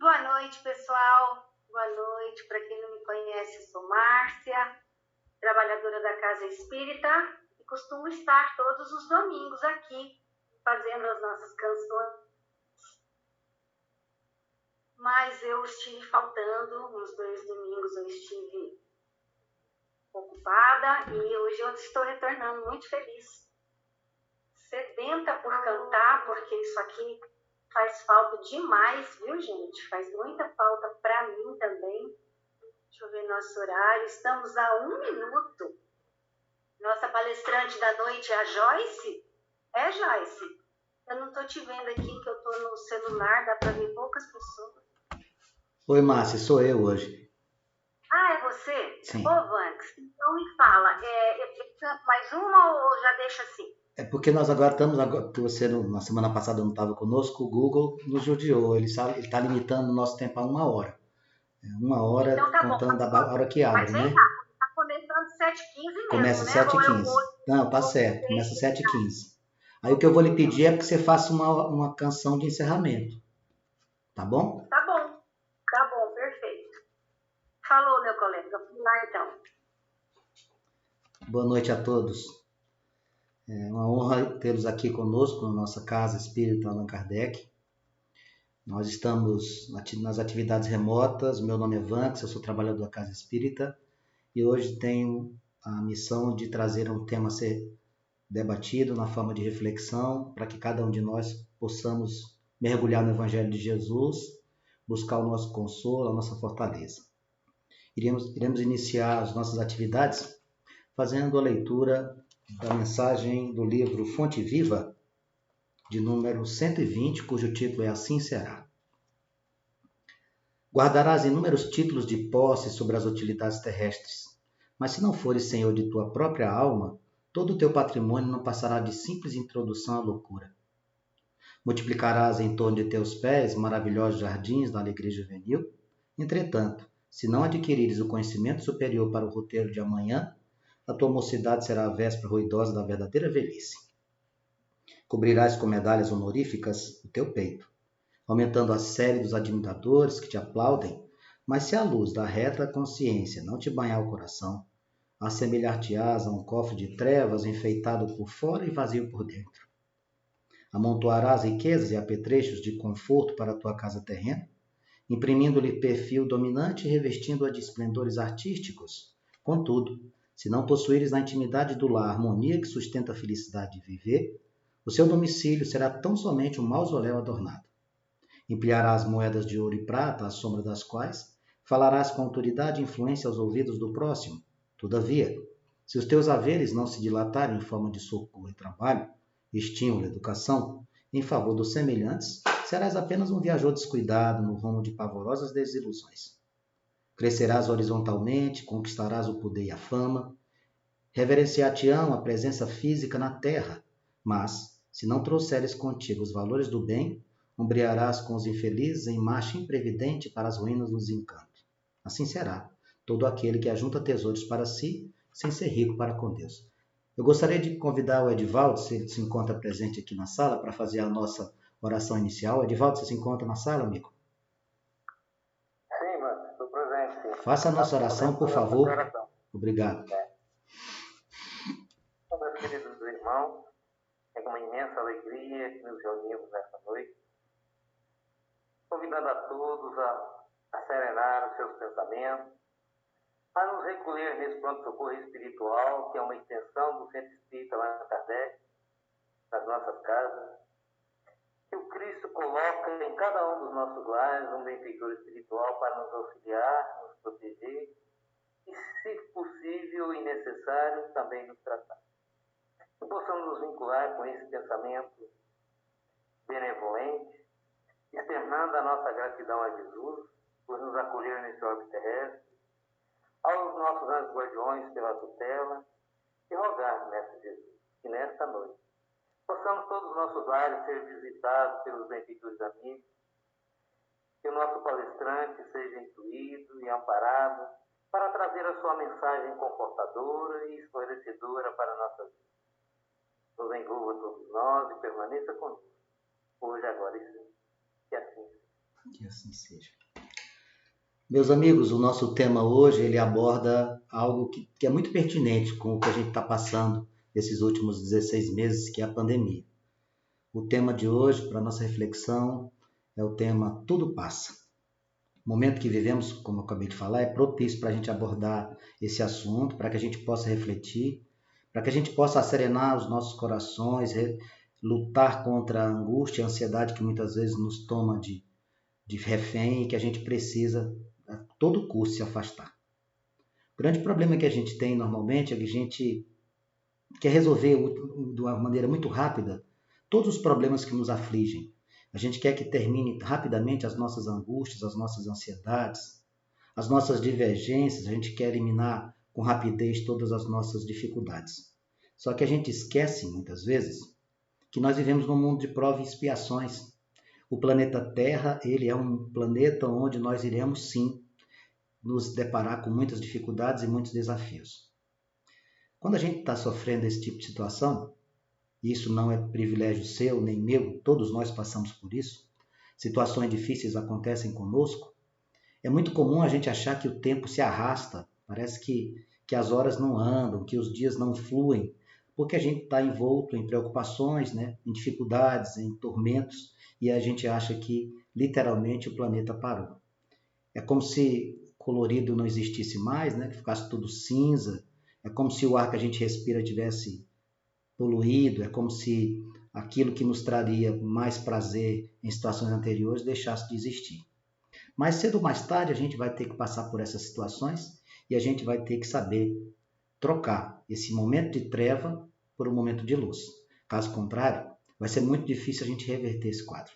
Boa noite, pessoal. Boa noite. Para quem não me conhece, eu sou Márcia, trabalhadora da Casa Espírita, e costumo estar todos os domingos aqui, fazendo as nossas canções. Mas eu estive faltando, uns 2 domingos eu estive ocupada, e hoje eu estou retornando muito feliz, sedenta por cantar, porque isso aqui faz falta demais, viu, gente? Faz muita falta para mim também. Deixa eu ver nosso horário. Estamos a 1 minuto. Nossa palestrante da noite é a Joyce? É, Joyce? Eu não estou te vendo aqui, que eu estou no celular, dá para ver poucas pessoas. Oi, Márcia, sou eu hoje. Ah, é você? Sim. Ô, Vanks, então me fala, mais uma ou já deixa assim? É porque nós agora estamos, que você na semana passada não estava conosco, o Google nos judiou, ele está limitando o nosso tempo a 1 hora. 1 hora Então tá contando bom. da hora que abre, Mas vem né? cá, tá começando 7h15 mesmo, Começa né? Ou eu 7h15. vou... Não, tá certo, começa 7h15. Aí o que eu vou lhe pedir é que você faça uma canção de encerramento, tá bom? Tá bom, perfeito. Falou, meu colega, vamos lá então. Boa noite a todos. É uma honra tê-los aqui conosco na nossa Casa Espírita Allan Kardec. Nós estamos nas atividades remotas. Meu nome é Vanks, eu sou trabalhador da Casa Espírita e hoje tenho a missão de trazer um tema a ser debatido na forma de reflexão para que cada um de nós possamos mergulhar no Evangelho de Jesus, buscar o nosso consolo, a nossa fortaleza. Iremos iniciar as nossas atividades fazendo a leitura da mensagem do livro Fonte Viva, de número 120, cujo título é Assim Será. Guardarás inúmeros títulos de posse sobre as utilidades terrestres, mas se não fores senhor de tua própria alma, todo o teu patrimônio não passará de simples introdução à loucura. Multiplicarás em torno de teus pés maravilhosos jardins da alegria juvenil. Entretanto, se não adquirires o conhecimento superior para o roteiro de amanhã, a tua mocidade será a véspera ruidosa da verdadeira velhice. Cobrirás com medalhas honoríficas o teu peito, aumentando a série dos admiradores que te aplaudem, mas se a luz da reta consciência não te banhar o coração, assemelhar-te-ás a um cofre de trevas enfeitado por fora e vazio por dentro. Amontoarás riquezas e apetrechos de conforto para a tua casa terrena, imprimindo-lhe perfil dominante e revestindo-a de esplendores artísticos. Contudo, se não possuíres na intimidade do lar a harmonia que sustenta a felicidade de viver, o seu domicílio será tão somente um mausoléu adornado. Empilharás moedas de ouro e prata, à sombra das quais falarás com autoridade e influência aos ouvidos do próximo. Todavia, se os teus haveres não se dilatarem em forma de socorro e trabalho, estímulo e educação, em favor dos semelhantes, serás apenas um viajor descuidado no rumo de pavorosas desilusões. Crescerás horizontalmente, conquistarás o poder e a fama, reverenciar-te-ão a presença física na terra, mas, se não trouxeres contigo os valores do bem, ombrearás com os infelizes em marcha imprevidente para as ruínas dos encantos. Assim será todo aquele que ajunta tesouros para si, sem ser rico para com Deus. Eu gostaria de convidar o Edivaldo, se ele se encontra presente aqui na sala, para fazer a nossa oração inicial. Edivaldo, você se encontra na sala, amigo? Sim, mano, estou presente. Faça a nossa oração, por favor. Obrigado. Meus queridos irmãos, é com uma imensa alegria que nos reunimos nesta noite, convidando a todos a serenar os seus pensamentos, a nos recolher nesse pronto-socorro espiritual, que é uma extensão do Centro Espírita Allan Kardec, nas nossas casas, que o Cristo coloca em cada um dos nossos lares um benfeitor espiritual para nos auxiliar, nos proteger e, se possível e necessário, também nos tratar. Que possamos nos vincular com esse pensamento benevolente, externando a nossa gratidão a Jesus por nos acolher nesse orbe terrestre, aos nossos anjos guardiões pela tutela, e rogar, Mestre Jesus, que nesta noite possamos todos os nossos lares ser visitados pelos benfeitores amigos, que o nosso palestrante seja intuído e amparado para trazer a sua mensagem confortadora e esclarecedora para a nossa vida. Nos envolva todos nós e permaneça conosco, hoje, agora e sempre. Que assim seja. Que assim seja. Meus amigos, o nosso tema hoje ele aborda algo que é muito pertinente com o que a gente está passando nesses últimos 16 meses, que é a pandemia. O tema de hoje, para a nossa reflexão, é o tema Tudo Passa. O momento que vivemos, como eu acabei de falar, é propício para a gente abordar esse assunto, para que a gente possa refletir, para que a gente possa asserenar os nossos corações, lutar contra a angústia e a ansiedade que muitas vezes nos toma de refém e que a gente precisa a todo custo se afastar. O grande problema que a gente tem normalmente é que a gente quer resolver de uma maneira muito rápida todos os problemas que nos afligem. A gente quer que termine rapidamente as nossas angústias, as nossas ansiedades, as nossas divergências, a gente quer eliminar com rapidez todas as nossas dificuldades. Só que a gente esquece, muitas vezes, que nós vivemos num mundo de provas e expiações. O planeta Terra, ele é um planeta onde nós iremos, sim, nos deparar com muitas dificuldades e muitos desafios. Quando a gente está sofrendo esse tipo de situação, e isso não é privilégio seu nem meu, todos nós passamos por isso, situações difíceis acontecem conosco, é muito comum a gente achar que o tempo se arrasta, parece que as horas não andam, que os dias não fluem, porque a gente está envolto em preocupações, né, em dificuldades, em tormentos, e a gente acha que literalmente o planeta parou. É como se colorido não existisse mais, né, que ficasse tudo cinza, é como se o ar que a gente respira tivesse poluído, é como se aquilo que nos traria mais prazer em situações anteriores deixasse de existir. Mais cedo ou mais tarde a gente vai ter que passar por essas situações e a gente vai ter que saber trocar esse momento de treva por um momento de luz. Caso contrário, vai ser muito difícil a gente reverter esse quadro.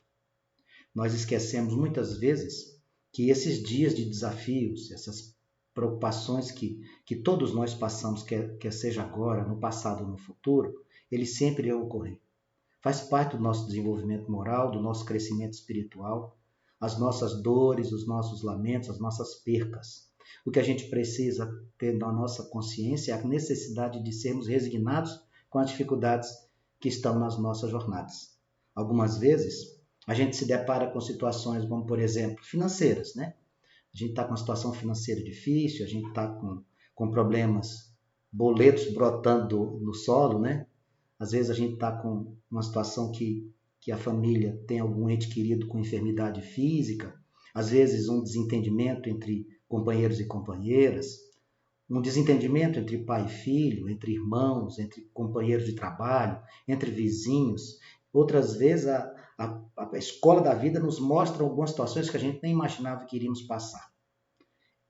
Nós esquecemos muitas vezes que esses dias de desafios, essas preocupações que todos nós passamos, quer seja agora, no passado ou no futuro, eles sempre irão ocorrer. Faz parte do nosso desenvolvimento moral, do nosso crescimento espiritual, as nossas dores, os nossos lamentos, as nossas percas. O que a gente precisa ter na nossa consciência é a necessidade de sermos resignados com as dificuldades que estão nas nossas jornadas. Algumas vezes, a gente se depara com situações como, por exemplo, financeiras, né? A gente está com uma situação financeira difícil, a gente está com problemas, boletos brotando no solo, né? Às vezes a gente está com uma situação que a família tem algum ente querido com enfermidade física, às vezes um desentendimento entre companheiros e companheiras, um desentendimento entre pai e filho, entre irmãos, entre companheiros de trabalho, entre vizinhos. Outras vezes a escola da vida nos mostra algumas situações que a gente nem imaginava que iríamos passar.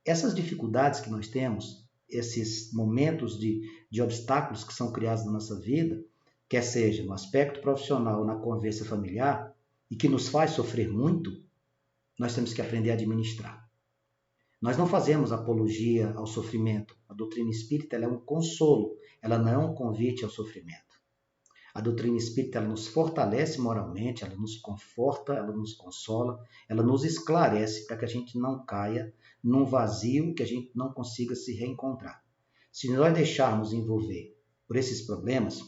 Essas dificuldades que nós temos, esses momentos de obstáculos que são criados na nossa vida, quer seja no aspecto profissional ou na convivência familiar, e que nos faz sofrer muito, nós temos que aprender a administrar. Nós não fazemos apologia ao sofrimento. A doutrina espírita ela é um consolo, ela não é um convite ao sofrimento. A doutrina espírita ela nos fortalece moralmente, ela nos conforta, ela nos consola, ela nos esclarece para que a gente não caia num vazio que a gente não consiga se reencontrar. Se nós deixarmos envolver por esses problemas,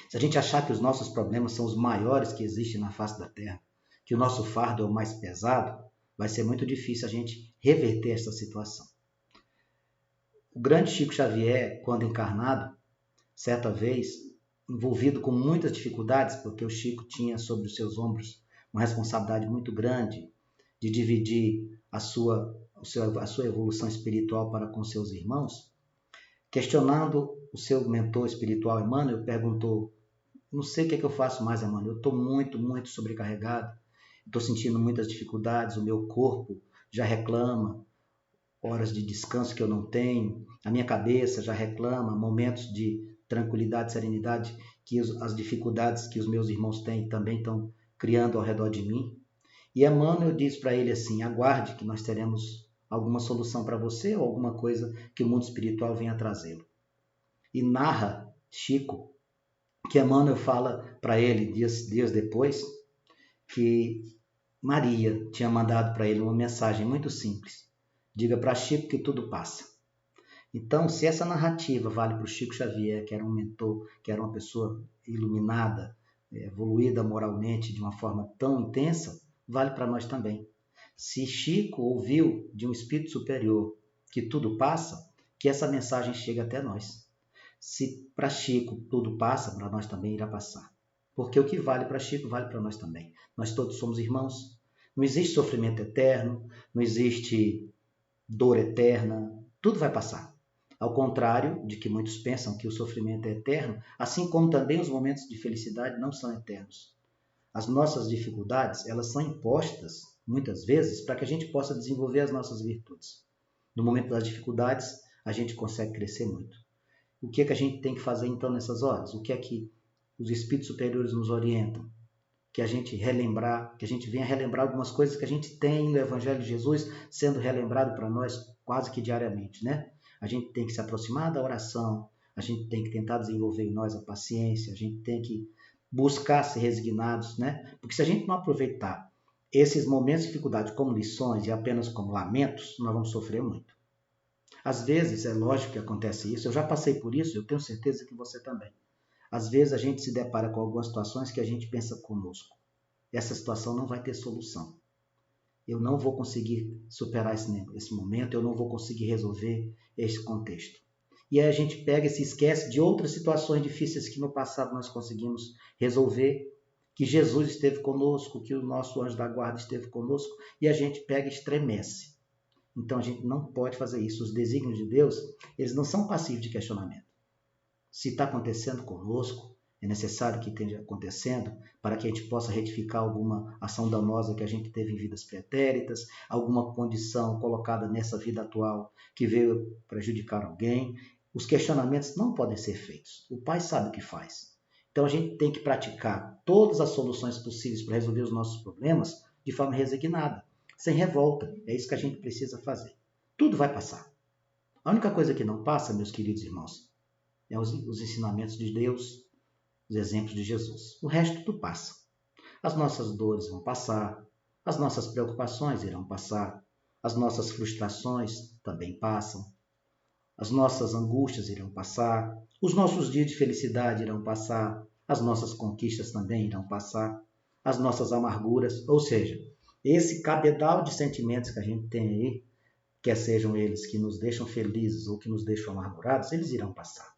se a gente achar que os nossos problemas são os maiores que existem na face da Terra, que o nosso fardo é o mais pesado, vai ser muito difícil a gente reverter essa situação. O grande Chico Xavier, quando encarnado, certa vez, envolvido com muitas dificuldades, porque o Chico tinha sobre os seus ombros uma responsabilidade muito grande de dividir a sua evolução espiritual para com seus irmãos, questionando o seu mentor espiritual, Emmanuel, perguntou: não sei o que é que eu faço mais, Emmanuel, eu estou muito, muito sobrecarregado, estou sentindo muitas dificuldades, o meu corpo já reclama horas de descanso que eu não tenho, a minha cabeça já reclama momentos de tranquilidade, serenidade, que as dificuldades que os meus irmãos têm também estão criando ao redor de mim. E Emmanuel diz para ele assim: aguarde que nós teremos alguma solução para você ou alguma coisa que o mundo espiritual venha trazê-lo. E narra Chico que Emmanuel fala para ele dias depois que Maria tinha mandado para ele uma mensagem muito simples: diga para Chico que tudo passa. Então, se essa narrativa vale para o Chico Xavier, que era um mentor, que era uma pessoa iluminada, evoluída moralmente de uma forma tão intensa, vale para nós também. Se Chico ouviu de um espírito superior que tudo passa, que essa mensagem chegue até nós. Se para Chico tudo passa, para nós também irá passar. Porque o que vale para Chico vale para nós também. Nós todos somos irmãos. Não existe sofrimento eterno, não existe dor eterna, tudo vai passar. Ao contrário de que muitos pensam que o sofrimento é eterno, assim como também os momentos de felicidade não são eternos. As nossas dificuldades, elas são impostas, muitas vezes, para que a gente possa desenvolver as nossas virtudes. No momento das dificuldades, a gente consegue crescer muito. O que é que a gente tem que fazer, então, nessas horas? O que é que os espíritos superiores nos orientam? Que a gente venha relembrar algumas coisas que a gente tem no Evangelho de Jesus sendo relembrado para nós quase que diariamente, né? A gente tem que se aproximar da oração, a gente tem que tentar desenvolver em nós a paciência, a gente tem que buscar ser resignados, né? Porque se a gente não aproveitar esses momentos de dificuldade como lições e apenas como lamentos, nós vamos sofrer muito. Às vezes, é lógico que acontece isso, eu já passei por isso, eu tenho certeza que você também. Às vezes a gente se depara com algumas situações que a gente pensa conosco: essa situação não vai ter solução. Eu não vou conseguir superar esse momento, eu não vou conseguir resolver esse contexto. E aí a gente pega e se esquece de outras situações difíceis que no passado nós conseguimos resolver, que Jesus esteve conosco, que o nosso anjo da guarda esteve conosco, e a gente pega e estremece. Então a gente não pode fazer isso. Os desígnios de Deus, eles não são passivos de questionamento. Se está acontecendo conosco, é necessário que esteja acontecendo para que a gente possa retificar alguma ação danosa que a gente teve em vidas pretéritas, alguma condição colocada nessa vida atual que veio prejudicar alguém. Os questionamentos não podem ser feitos. O Pai sabe o que faz. Então a gente tem que praticar todas as soluções possíveis para resolver os nossos problemas de forma resignada, sem revolta. É isso que a gente precisa fazer. Tudo vai passar. A única coisa que não passa, meus queridos irmãos, é os ensinamentos de Deus, os exemplos de Jesus. O resto tudo passa. As nossas dores vão passar, as nossas preocupações irão passar, as nossas frustrações também passam, as nossas angústias irão passar, os nossos dias de felicidade irão passar, as nossas conquistas também irão passar, as nossas amarguras, ou seja, esse cabedal de sentimentos que a gente tem aí, quer sejam eles que nos deixam felizes ou que nos deixam amargurados, eles irão passar.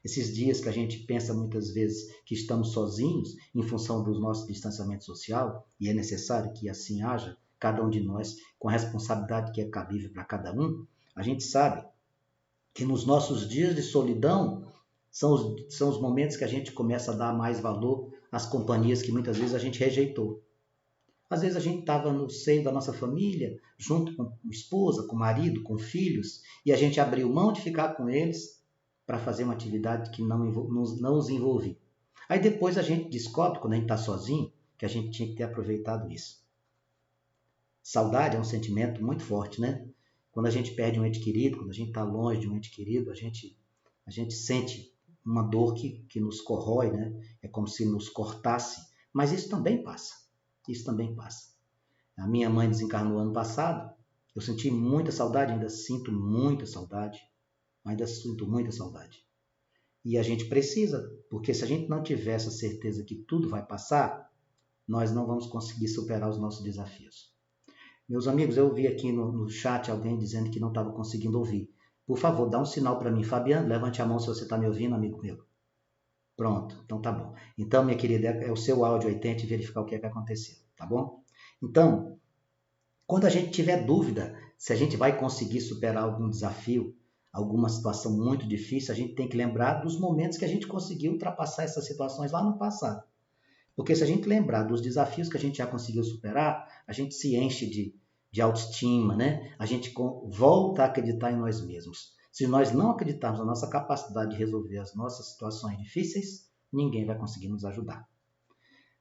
Esses dias que a gente pensa muitas vezes que estamos sozinhos em função do nosso distanciamento social, e é necessário que assim haja, cada um de nós, com a responsabilidade que é cabível para cada um, a gente sabe que nos nossos dias de solidão são os momentos que a gente começa a dar mais valor às companhias que muitas vezes a gente rejeitou. Às vezes a gente estava no seio da nossa família, junto com esposa, com marido, com filhos, e a gente abriu mão de ficar com eles para fazer uma atividade que não os envolvia. Aí depois a gente descobre, quando a gente está sozinho, que a gente tinha que ter aproveitado isso. Saudade é um sentimento muito forte, né? Quando a gente perde um ente querido, quando a gente está longe de um ente querido, a gente sente uma dor que nos corrói, né? É como se nos cortasse, mas isso também passa. Isso também passa. A minha mãe desencarnou ano passado, eu senti muita saudade, ainda sinto muita saudade. Ainda sinto muita saudade. E a gente precisa, porque se a gente não tiver essa certeza que tudo vai passar, nós não vamos conseguir superar os nossos desafios. Meus amigos, eu vi aqui no chat alguém dizendo que não estava conseguindo ouvir. Por favor, dá um sinal para mim. Fabiano, levante a mão se você está me ouvindo, amigo meu. Pronto, então tá bom. Então, minha querida, é o seu áudio aí, tente verificar o que é que aconteceu, tá bom? Então, quando a gente tiver dúvida se a gente vai conseguir superar algum desafio, alguma situação muito difícil, a gente tem que lembrar dos momentos que a gente conseguiu ultrapassar essas situações lá no passado. Porque se a gente lembrar dos desafios que a gente já conseguiu superar, a gente se enche de autoestima, né? A gente volta a acreditar em nós mesmos. Se nós não acreditarmos na nossa capacidade de resolver as nossas situações difíceis, ninguém vai conseguir nos ajudar.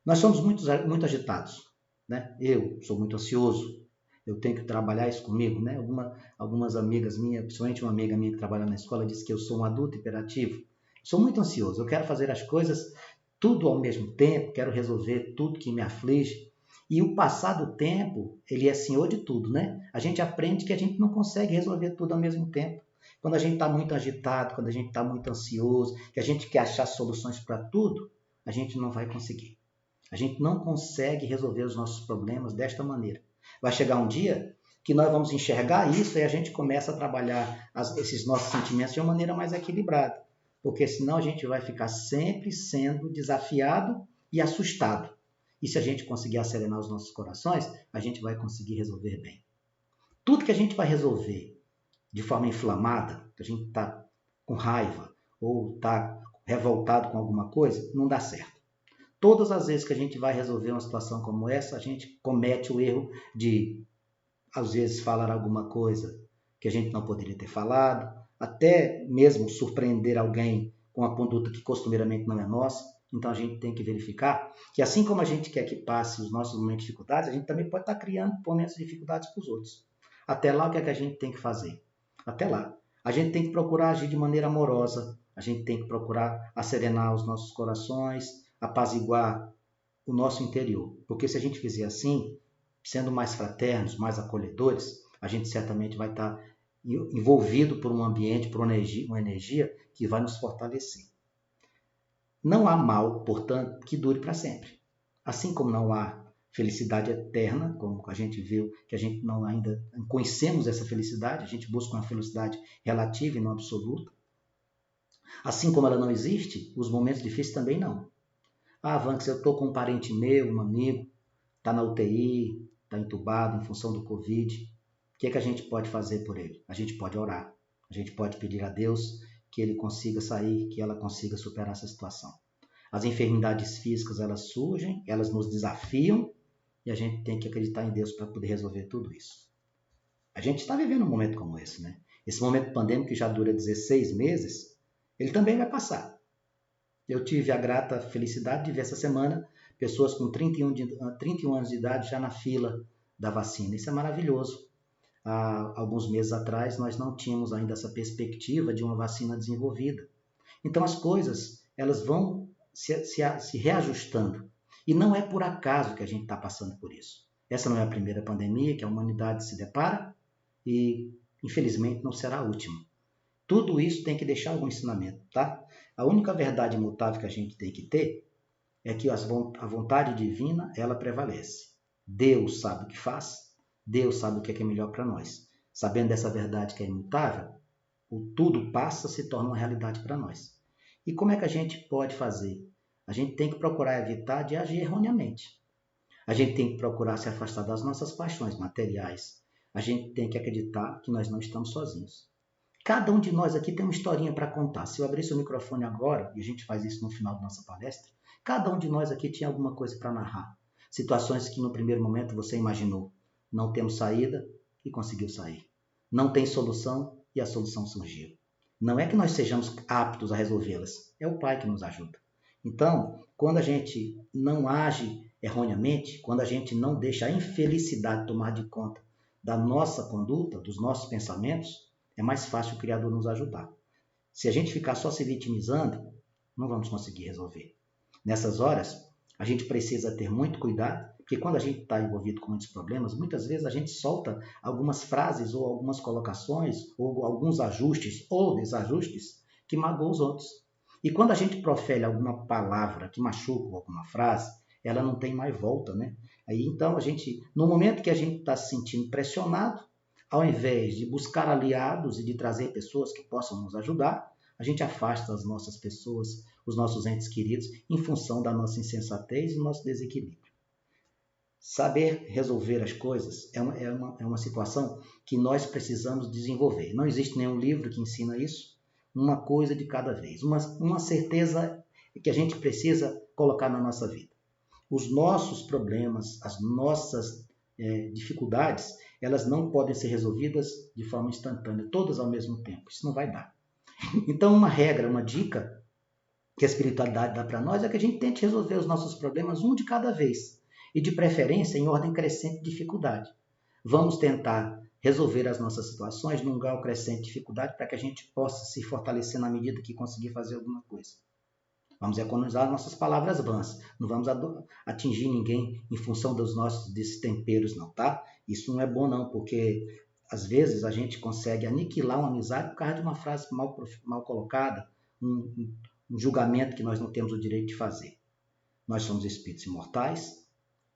Nós somos muito agitados, né? Eu sou muito ansioso. Eu tenho que trabalhar isso comigo, né? Algumas amigas minhas, principalmente uma amiga minha que trabalha na escola, disse que eu sou um adulto hiperativo. Sou muito ansioso, eu quero fazer as coisas tudo ao mesmo tempo, quero resolver tudo que me aflige. E o passar do tempo, ele é senhor de tudo, né? A gente aprende que a gente não consegue resolver tudo ao mesmo tempo. Quando a gente está muito agitado, quando a gente está muito ansioso, que a gente quer achar soluções para tudo, a gente não vai conseguir. A gente não consegue resolver os nossos problemas desta maneira. Vai chegar um dia que nós vamos enxergar isso e a gente começa a trabalhar esses nossos sentimentos de uma maneira mais equilibrada. Porque senão a gente vai ficar sempre sendo desafiado e assustado. E se a gente conseguir acerenar os nossos corações, a gente vai conseguir resolver bem. Tudo que a gente vai resolver de forma inflamada, que a gente está com raiva ou está revoltado com alguma coisa, não dá certo. Todas as vezes que a gente vai resolver uma situação como essa, a gente comete o erro de, às vezes, falar alguma coisa que a gente não poderia ter falado, até mesmo surpreender alguém com uma conduta que costumeiramente não é nossa. Então a gente tem que verificar que assim como a gente quer que passe os nossos momentos de dificuldades, a gente também pode estar criando momentos de dificuldades para os outros. Até lá, o que é que a gente tem que fazer? Até lá, a gente tem que procurar agir de maneira amorosa, a gente tem que procurar acerenar os nossos corações, apaziguar o nosso interior. Porque se a gente fizer assim, sendo mais fraternos, mais acolhedores, a gente certamente vai estar envolvido por um ambiente, por uma energia que vai nos fortalecer. Não há mal, portanto, que dure para sempre. Assim como não há felicidade eterna, como a gente viu, que a gente não ainda conhecemos essa felicidade, a gente busca uma felicidade relativa e não absoluta. Assim como ela não existe, os momentos difíceis também não. Ah, Vanks, eu estou com um parente meu, um amigo, está na UTI, está entubado em função do Covid. O que é que a gente pode fazer por ele? A gente pode orar. A gente pode pedir a Deus que ele consiga sair, que ela consiga superar essa situação. As enfermidades físicas, elas surgem, elas nos desafiam e a gente tem que acreditar em Deus para poder resolver tudo isso. A gente está vivendo um momento como esse, né? Esse momento pandêmico que já dura 16 meses, ele também vai passar. Eu tive a grata felicidade de ver essa semana pessoas com 31 anos de idade já na fila da vacina. Isso é maravilhoso. Há alguns meses atrás, nós não tínhamos ainda essa perspectiva de uma vacina desenvolvida. Então, as coisas elas vão se reajustando. E não é por acaso que a gente está passando por isso. Essa não é a primeira pandemia que a humanidade se depara e, infelizmente, não será a última. Tudo isso tem que deixar algum ensinamento, tá? A única verdade imutável que a gente tem que ter é que a vontade divina, ela prevalece. Deus sabe o que faz, Deus sabe o que é melhor para nós. Sabendo dessa verdade que é imutável, o tudo passa, se torna uma realidade para nós. E como é que a gente pode fazer? A gente tem que procurar evitar de agir erroneamente. A gente tem que procurar se afastar das nossas paixões materiais. A gente tem que acreditar que nós não estamos sozinhos. Cada um de nós aqui tem uma historinha para contar. Se eu abrisse o microfone agora, e a gente faz isso no final da nossa palestra, cada um de nós aqui tinha alguma coisa para narrar. Situações que no primeiro momento você imaginou. Não temos saída e conseguiu sair. Não tem solução e a solução surgiu. Não é que nós sejamos aptos a resolvê-las, é o Pai que nos ajuda. Então, quando a gente não age erroneamente, quando a gente não deixa a infelicidade tomar de conta da nossa conduta, dos nossos pensamentos, é mais fácil o Criador nos ajudar. Se a gente ficar só se vitimizando, não vamos conseguir resolver. Nessas horas, a gente precisa ter muito cuidado, porque quando a gente está envolvido com muitos problemas, muitas vezes a gente solta algumas frases ou algumas colocações ou alguns ajustes ou desajustes que magoam os outros. E quando a gente profere alguma palavra que machuca alguma frase, ela não tem mais volta, né? Aí então a gente, no momento que a gente está se sentindo pressionado, ao invés de buscar aliados e de trazer pessoas que possam nos ajudar, a gente afasta as nossas pessoas, os nossos entes queridos, em função da nossa insensatez e do nosso desequilíbrio. Saber resolver as coisas é uma situação que nós precisamos desenvolver. Não existe nenhum livro que ensina isso. Uma coisa de cada vez. Uma certeza que a gente precisa colocar na nossa vida. Os nossos problemas, as nossas dificuldades, elas não podem ser resolvidas de forma instantânea, todas ao mesmo tempo. Isso não vai dar. Então, uma regra, uma dica que a espiritualidade dá para nós é que a gente tente resolver os nossos problemas um de cada vez. E de preferência em ordem crescente de dificuldade. Vamos tentar resolver as nossas situações num grau crescente de dificuldade para que a gente possa se fortalecer na medida que conseguir fazer alguma coisa. Vamos economizar nossas palavras vãs. Não vamos atingir ninguém em função dos nossos destemperos, não, tá? Isso não é bom, não, porque às vezes a gente consegue aniquilar uma amizade por causa de uma frase mal colocada, um julgamento que nós não temos o direito de fazer. Nós somos espíritos imortais,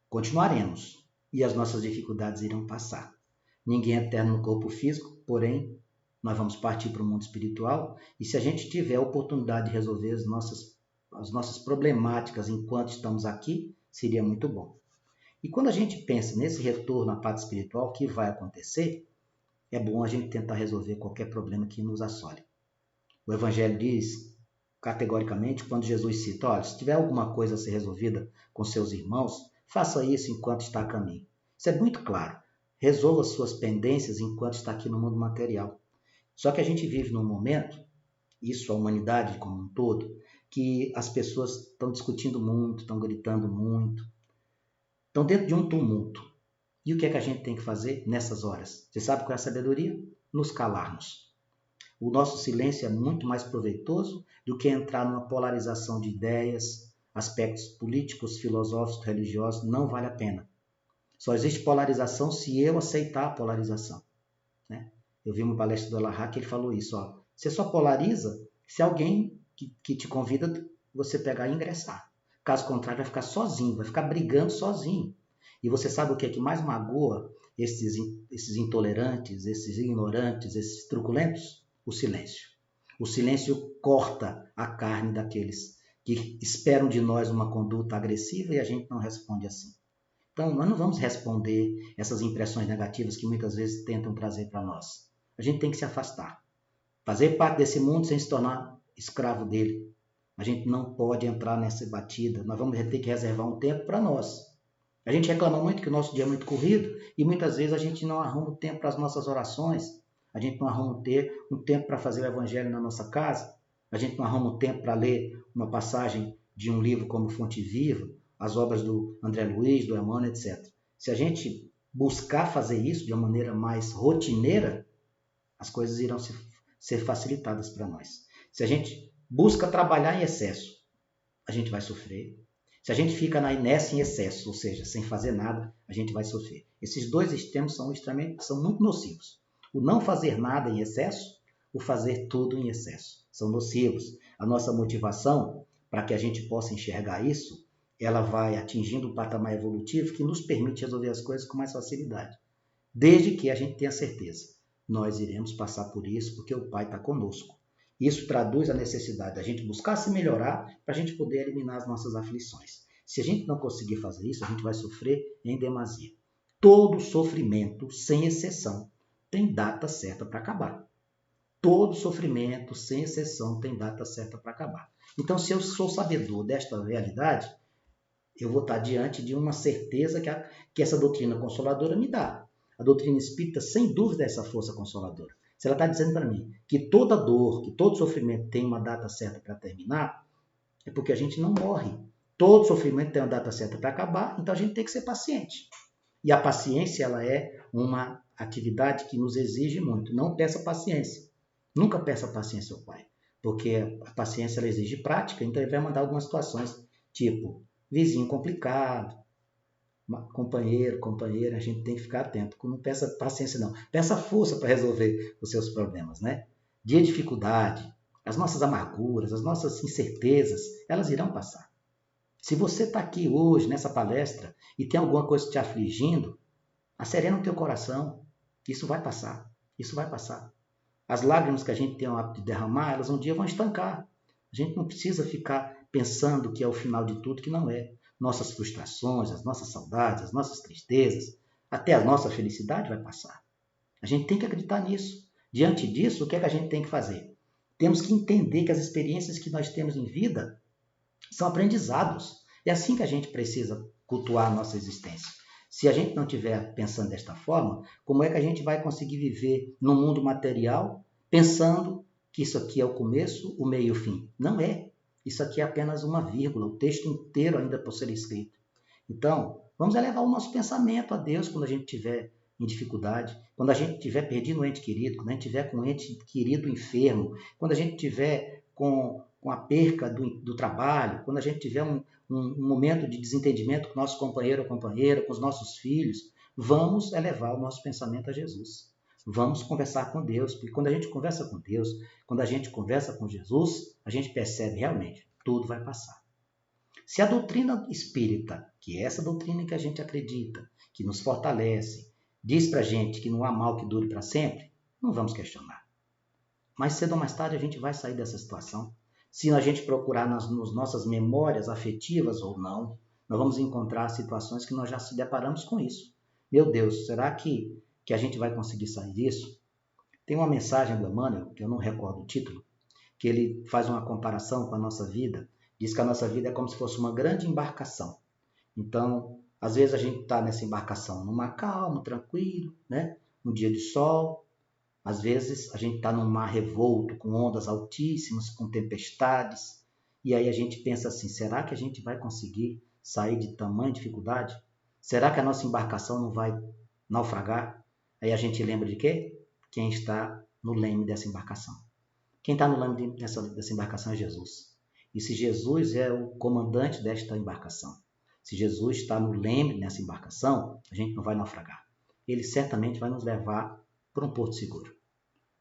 continuaremos, e as nossas dificuldades irão passar. Ninguém é eterno no corpo físico, porém, nós vamos partir para o mundo espiritual, e se a gente tiver a oportunidade de resolver as nossas problemáticas enquanto estamos aqui, seria muito bom. E quando a gente pensa nesse retorno à paz espiritual que vai acontecer, é bom a gente tentar resolver qualquer problema que nos assole. O Evangelho diz, categoricamente, quando Jesus cita, olha, se tiver alguma coisa a ser resolvida com seus irmãos, faça isso enquanto está a caminho. Isso é muito claro. Resolva suas pendências enquanto está aqui no mundo material. Só que a gente vive num momento, isso a humanidade como um todo, que as pessoas estão discutindo muito, estão gritando muito, estão dentro de um tumulto. E o que é que a gente tem que fazer nessas horas? Você sabe qual é a sabedoria? Nos calarmos. O nosso silêncio é muito mais proveitoso do que entrar numa polarização de ideias, aspectos políticos, filosóficos, religiosos, não vale a pena. Só existe polarização se eu aceitar a polarização. Né? Eu vi uma palestra do Alahá que ele falou isso. Ó, você só polariza se alguém que te convida você pegar e ingressar. Caso contrário, vai ficar sozinho, vai ficar brigando sozinho. E você sabe o que é que mais magoa esses intolerantes, esses ignorantes, esses truculentos? O silêncio. O silêncio corta a carne daqueles que esperam de nós uma conduta agressiva e a gente não responde assim. Então, nós não vamos responder essas impressões negativas que muitas vezes tentam trazer para nós. A gente tem que se afastar. Fazer parte desse mundo sem se tornar escravo dele. A gente não pode entrar nessa batida. Nós vamos ter que reservar um tempo para nós. A gente reclama muito que o nosso dia é muito corrido e muitas vezes a gente não arruma o tempo para as nossas orações. A gente não arruma um tempo para fazer o evangelho na nossa casa. A gente não arruma um tempo para ler uma passagem de um livro como Fonte Viva, as obras do André Luiz, do Emmanuel, etc. Se a gente buscar fazer isso de uma maneira mais rotineira, as coisas irão ser facilitadas para nós. Se a gente busca trabalhar em excesso, a gente vai sofrer. Se a gente fica na inércia em excesso, ou seja, sem fazer nada, a gente vai sofrer. Esses dois extremos são muito nocivos. O não fazer nada em excesso, o fazer tudo em excesso. São nocivos. A nossa motivação, para que a gente possa enxergar isso, ela vai atingindo um patamar evolutivo que nos permite resolver as coisas com mais facilidade. Desde que a gente tenha certeza. Nós iremos passar por isso porque o Pai está conosco. Isso traduz a necessidade da gente buscar se melhorar para a gente poder eliminar as nossas aflições. Se a gente não conseguir fazer isso, a gente vai sofrer em demasia. Todo sofrimento, sem exceção, tem data certa para acabar. Todo sofrimento, sem exceção, tem data certa para acabar. Então, se eu sou sabedor desta realidade, eu vou estar diante de uma certeza que essa doutrina consoladora me dá. A doutrina espírita, sem dúvida, é essa força consoladora. Se ela está dizendo para mim que toda dor, que todo sofrimento tem uma data certa para terminar, é porque a gente não morre. Todo sofrimento tem uma data certa para acabar, então a gente tem que ser paciente. E a paciência, ela é uma atividade que nos exige muito. Não peça paciência. Nunca peça paciência ao Pai, porque a paciência ela exige prática, então ele vai mandar algumas situações, tipo vizinho complicado, companheiro, companheira, a gente tem que ficar atento. Não peça paciência, não. Peça força para resolver os seus problemas, né? De dificuldade, as nossas amarguras, as nossas incertezas, elas irão passar. Se você está aqui hoje, nessa palestra, e tem alguma coisa te afligindo, acerena o teu coração. Isso vai passar. Isso vai passar. As lágrimas que a gente tem o hábito de derramar, elas um dia vão estancar. A gente não precisa ficar pensando que é o final de tudo, que não é. Nossas frustrações, as nossas saudades, as nossas tristezas, até a nossa felicidade vai passar. A gente tem que acreditar nisso. Diante disso, o que é que a gente tem que fazer? Temos que entender que as experiências que nós temos em vida são aprendizados. É assim que a gente precisa cultuar a nossa existência. Se a gente não estiver pensando desta forma, como é que a gente vai conseguir viver no mundo material pensando que isso aqui é o começo, o meio e o fim? Não é. Isso aqui é apenas uma vírgula, o texto inteiro ainda por ser escrito. Então, vamos elevar o nosso pensamento a Deus quando a gente estiver em dificuldade, quando a gente estiver perdido um ente querido, quando a gente estiver com um ente querido enfermo, quando a gente estiver com a perca do trabalho, quando a gente tiver um momento de desentendimento com nosso companheiro ou companheira, com os nossos filhos, vamos elevar o nosso pensamento a Jesus. Vamos conversar com Deus, porque quando a gente conversa com Deus, quando a gente conversa com Jesus, a gente percebe realmente, tudo vai passar. Se a doutrina espírita, que é essa doutrina em que a gente acredita, que nos fortalece, diz pra gente que não há mal que dure para sempre, não vamos questionar. Mais cedo ou mais tarde a gente vai sair dessa situação. Se a gente procurar nas nossas memórias afetivas ou não, nós vamos encontrar situações que nós já se deparamos com isso. Meu Deus, será que a gente vai conseguir sair disso? Tem uma mensagem do Emmanuel, que eu não recordo o título, que ele faz uma comparação com a nossa vida. Diz que a nossa vida é como se fosse uma grande embarcação. Então, às vezes a gente está nessa embarcação numa calma, tranquilo, né? Um dia de sol. Às vezes a gente está num mar revolto, com ondas altíssimas, com tempestades. E aí a gente pensa assim, será que a gente vai conseguir sair de tamanha dificuldade? Será que a nossa embarcação não vai naufragar? Aí a gente lembra de quê? Quem está no leme dessa embarcação. Quem está no leme dessa embarcação é Jesus. E se Jesus é o comandante desta embarcação, se Jesus está no leme nessa embarcação, a gente não vai naufragar. Ele certamente vai nos levar para um porto seguro.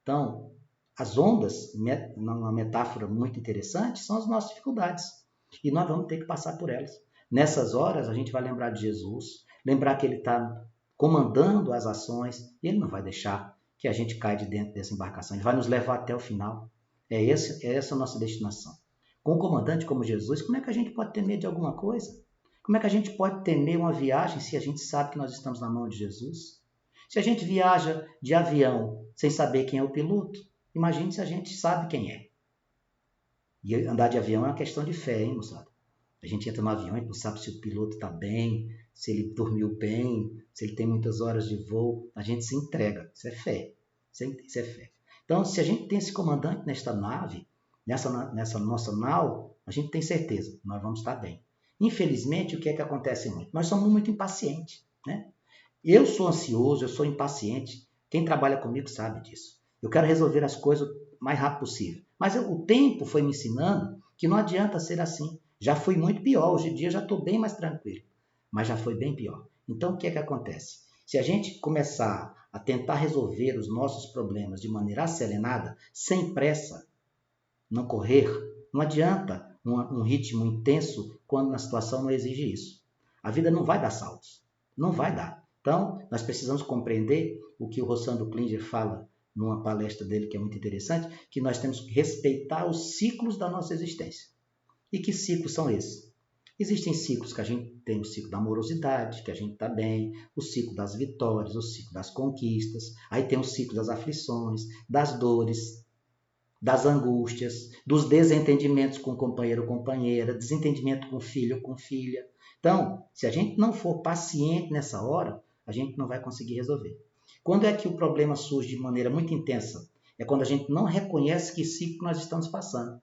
Então, as ondas, uma metáfora muito interessante, são as nossas dificuldades. E nós vamos ter que passar por elas. Nessas horas, a gente vai lembrar de Jesus, lembrar que ele está comandando as ações, e ele não vai deixar que a gente caia de dentro dessa embarcação. Ele vai nos levar até o final. É essa a nossa destinação. Com um comandante como Jesus, como é que a gente pode ter medo de alguma coisa? Como é que a gente pode temer uma viagem se a gente sabe que nós estamos na mão de Jesus? Se a gente viaja de avião sem saber quem é o piloto, imagine se a gente sabe quem é. E andar de avião é uma questão de fé, hein, moçada? A gente entra no avião e não sabe se o piloto está bem, se ele dormiu bem, se ele tem muitas horas de voo. A gente se entrega. Isso é fé. Isso é fé. Então, se a gente tem esse comandante nesta nave, nessa nossa nau, a gente tem certeza, nós vamos estar bem. Infelizmente, o que é que acontece muito? Nós somos muito impacientes, né? Eu sou ansioso, eu sou impaciente. Quem trabalha comigo sabe disso. Eu quero resolver as coisas o mais rápido possível. Mas o tempo foi me ensinando que não adianta ser assim. Já fui muito pior. Hoje em dia já estou bem mais tranquilo. Mas já foi bem pior. Então, o que é que acontece? Se a gente começar a tentar resolver os nossos problemas de maneira serenada, sem pressa, não correr, não adianta um ritmo intenso quando a situação não exige isso. A vida não vai dar saltos. Não vai dar. Então, nós precisamos compreender o que o Rossandro Klinger fala numa palestra dele, que é muito interessante, que nós temos que respeitar os ciclos da nossa existência. E que ciclos são esses? Existem ciclos que a gente tem o ciclo da amorosidade, que a gente está bem, o ciclo das vitórias, o ciclo das conquistas, aí tem o ciclo das aflições, das dores, das angústias, dos desentendimentos com companheiro ou companheira, desentendimento com filho ou com filha. Então, se a gente não for paciente nessa hora, a gente não vai conseguir resolver. Quando é que o problema surge de maneira muito intensa? É quando a gente não reconhece que ciclo nós estamos passando.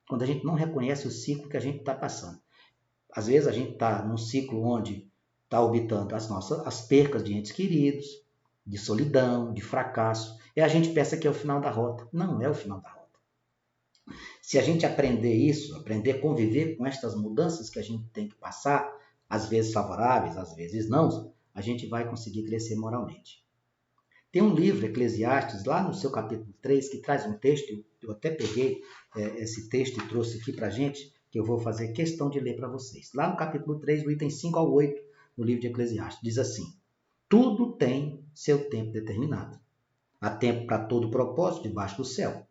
Quando a gente não reconhece o ciclo que a gente está passando. Às vezes a gente está num ciclo onde está orbitando as percas de entes queridos, de solidão, de fracasso. E a gente pensa que é o final da rota. Não é o final da rota. Se a gente aprender isso, aprender a conviver com estas mudanças que a gente tem que passar, às vezes favoráveis, às vezes não, a gente vai conseguir crescer moralmente. Tem um livro, Eclesiastes, lá no seu capítulo 3, que traz um texto, eu até peguei esse texto e trouxe aqui para a gente, que eu vou fazer questão de ler para vocês. Lá no capítulo 3, do item 5 ao 8, no livro de Eclesiastes, diz assim: tudo tem seu tempo determinado. Há tempo para todo propósito debaixo do céu.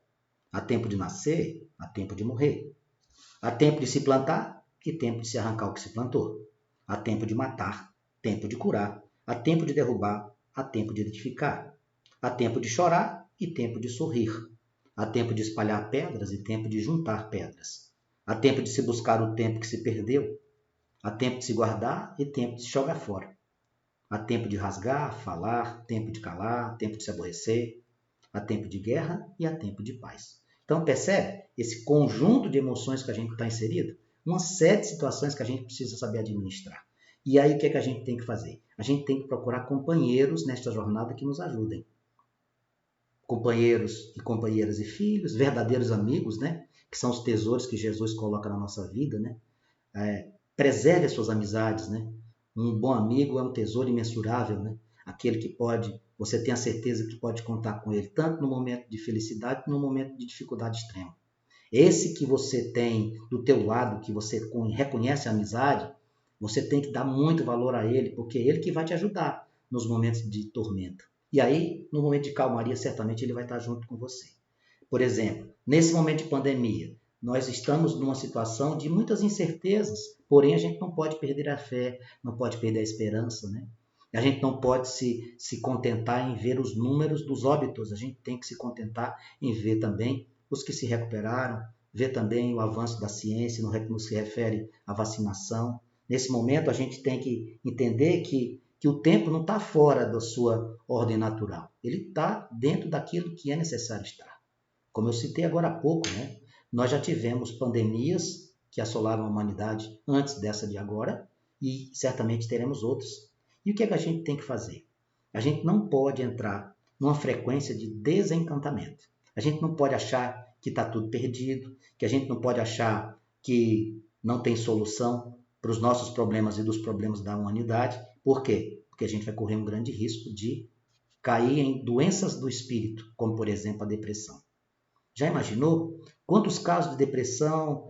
Há tempo de nascer, há tempo de morrer. Há tempo de se plantar e tempo de se arrancar o que se plantou. Há tempo de matar, tempo de curar. Há tempo de derrubar, há tempo de edificar. Há tempo de chorar e tempo de sorrir. Há tempo de espalhar pedras e tempo de juntar pedras. Há tempo de se buscar o tempo que se perdeu. Há tempo de se guardar e tempo de se jogar fora. Há tempo de rasgar, falar, tempo de calar, tempo de se aborrecer. Há tempo de guerra e há tempo de paz. Então, percebe esse conjunto de emoções que a gente está inserido? Uma série de situações que a gente precisa saber administrar. E aí, o que é que a gente tem que fazer? A gente tem que procurar companheiros nesta jornada que nos ajudem. Companheiros e companheiras e filhos, verdadeiros amigos, né? Que são os tesouros que Jesus coloca na nossa vida, né? Preserve as suas amizades, né? Um bom amigo é um tesouro imensurável, né? Aquele que você tem a certeza que pode contar com ele, tanto no momento de felicidade, como no momento de dificuldade extrema. Esse que você tem do teu lado, que você reconhece a amizade, você tem que dar muito valor a ele, porque é ele que vai te ajudar nos momentos de tormenta. E aí, no momento de calmaria, certamente ele vai estar junto com você. Por exemplo, nesse momento de pandemia, nós estamos numa situação de muitas incertezas, porém a gente não pode perder a fé, não pode perder a esperança, né? A gente não pode se contentar em ver os números dos óbitos, a gente tem que se contentar em ver também os que se recuperaram, ver também o avanço da ciência no que se refere à vacinação. Nesse momento a gente tem que entender que o tempo não está fora da sua ordem natural, ele está dentro daquilo que é necessário estar. Como eu citei agora há pouco, né? Nós já tivemos pandemias que assolaram a humanidade antes dessa de agora e certamente teremos outras. E o que é que a gente tem que fazer? A gente não pode entrar numa frequência de desencantamento. A gente não pode achar que está tudo perdido, que a gente não pode achar que não tem solução para os nossos problemas e dos problemas da humanidade. Por quê? Porque a gente vai correr um grande risco de cair em doenças do espírito, como por exemplo a depressão. Já imaginou quantos casos de depressão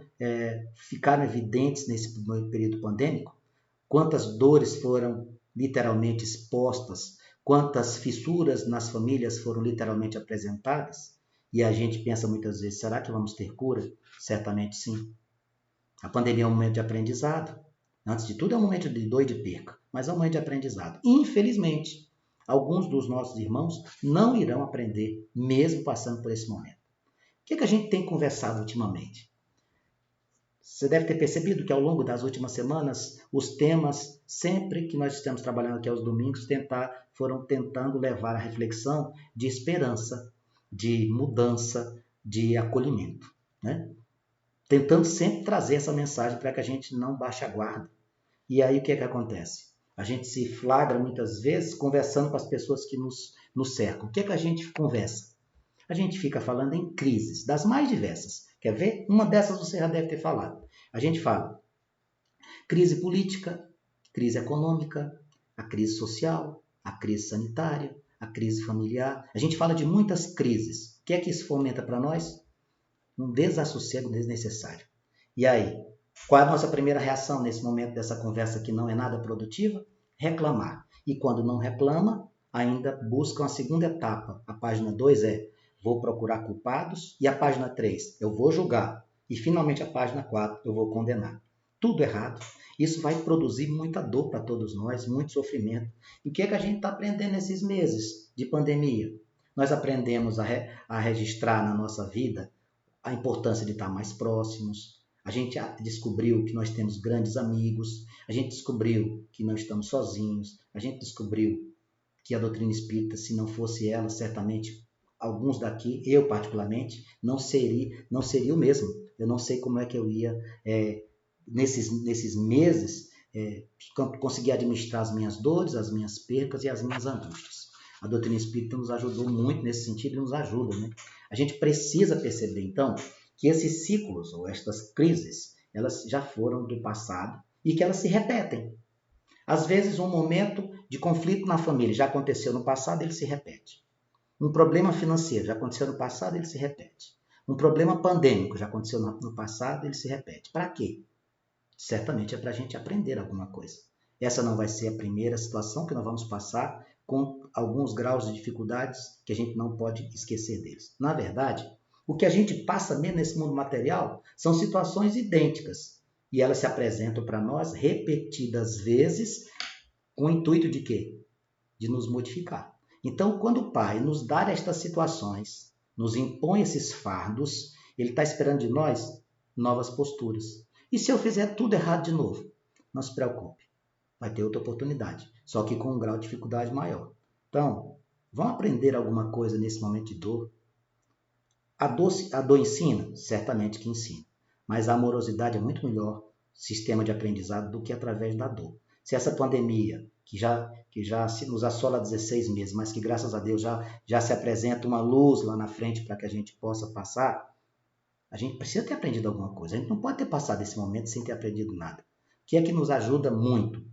ficaram evidentes nesse período pandêmico? Quantas dores foram literalmente expostas? Quantas fissuras nas famílias foram literalmente apresentadas? E a gente pensa muitas vezes, será que vamos ter cura? Certamente sim. A pandemia é um momento de aprendizado. Antes de tudo é um momento de dor e de perca, mas é um momento de aprendizado. Infelizmente, alguns dos nossos irmãos não irão aprender, mesmo passando por esse momento. O que a gente tem conversado ultimamente? Você deve ter percebido que ao longo das últimas semanas, os temas, sempre que nós estamos trabalhando aqui aos domingos, foram tentando levar a reflexão de esperança, de mudança, de acolhimento, né? Tentando sempre trazer essa mensagem para que a gente não baixe a guarda. E aí o que é que acontece? A gente se flagra muitas vezes conversando com as pessoas que nos cercam. O que é que a gente conversa? A gente fica falando em crises, das mais diversas. Quer ver? Uma dessas você já deve ter falado. A gente fala crise política, crise econômica, a crise social, a crise sanitária, a crise familiar. A gente fala de muitas crises. O que é que isso fomenta para nós? Um desassossego desnecessário. E aí, qual é a nossa primeira reação nesse momento dessa conversa que não é nada produtiva? Reclamar. E quando não reclama, ainda busca uma segunda etapa. A página 2 é vou procurar culpados, e a página 3, eu vou julgar. E finalmente a página 4, eu vou condenar. Tudo errado. Isso vai produzir muita dor para todos nós, muito sofrimento. E o que é que a gente está aprendendo nesses meses de pandemia? Nós aprendemos a registrar na nossa vida a importância de estar mais próximos. A gente descobriu que nós temos grandes amigos. A gente descobriu que não estamos sozinhos. A gente descobriu que a doutrina espírita, se não fosse ela, certamente alguns daqui, eu particularmente, não seria o mesmo. Eu não sei como é que eu ia, nesses meses, conseguir administrar as minhas dores, as minhas percas e as minhas angústias. A doutrina espírita nos ajudou muito nesse sentido e nos ajuda, né? A gente precisa perceber, então, que esses ciclos ou estas crises, elas já foram do passado e que elas se repetem. Às vezes, um momento de conflito na família já aconteceu no passado, ele se repete. Um problema financeiro já aconteceu no passado, ele se repete. Um problema pandêmico já aconteceu no passado, ele se repete. Para quê? Certamente é para a gente aprender alguma coisa. Essa não vai ser a primeira situação que nós vamos passar com alguns graus de dificuldades que a gente não pode esquecer deles. Na verdade, o que a gente passa mesmo nesse mundo material são situações idênticas. E elas se apresentam para nós repetidas vezes com o intuito de quê? De nos modificar. Então, quando o Pai nos dá estas situações, nos impõe esses fardos, Ele está esperando de nós novas posturas. E se eu fizer tudo errado de novo? Não se preocupe, vai ter outra oportunidade, só que com um grau de dificuldade maior. Então, vão aprender alguma coisa nesse momento de dor? A dor ensina? Certamente que ensina. Mas a amorosidade é muito melhor sistema de aprendizado do que através da dor. Se essa pandemia, que já nos assola há 16 meses, mas que graças a Deus já se apresenta uma luz lá na frente para que a gente possa passar, a gente precisa ter aprendido alguma coisa. A gente não pode ter passado esse momento sem ter aprendido nada. O que é que nos ajuda muito?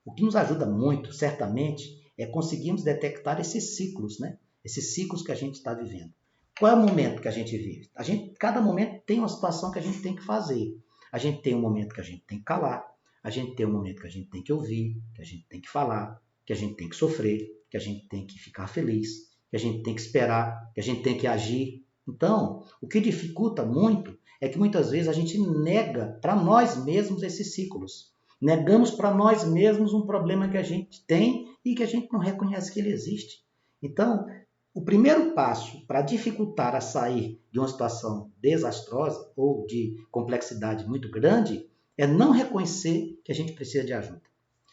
O que nos ajuda muito, certamente, é conseguirmos detectar esses ciclos, né? Esses ciclos que a gente está vivendo. Qual é o momento que a gente vive? Cada momento tem uma situação que a gente tem que fazer. A gente tem um momento que a gente tem que calar. A gente tem um momento que a gente tem que ouvir, que a gente tem que falar, que a gente tem que sofrer, que a gente tem que ficar feliz, que a gente tem que esperar, que a gente tem que agir. Então, o que dificulta muito é que muitas vezes a gente nega para nós mesmos esses ciclos. Negamos para nós mesmos um problema que a gente tem e que a gente não reconhece que ele existe. Então, o primeiro passo para dificultar a sair de uma situação desastrosa ou de complexidade muito grande é não reconhecer que a gente precisa de ajuda.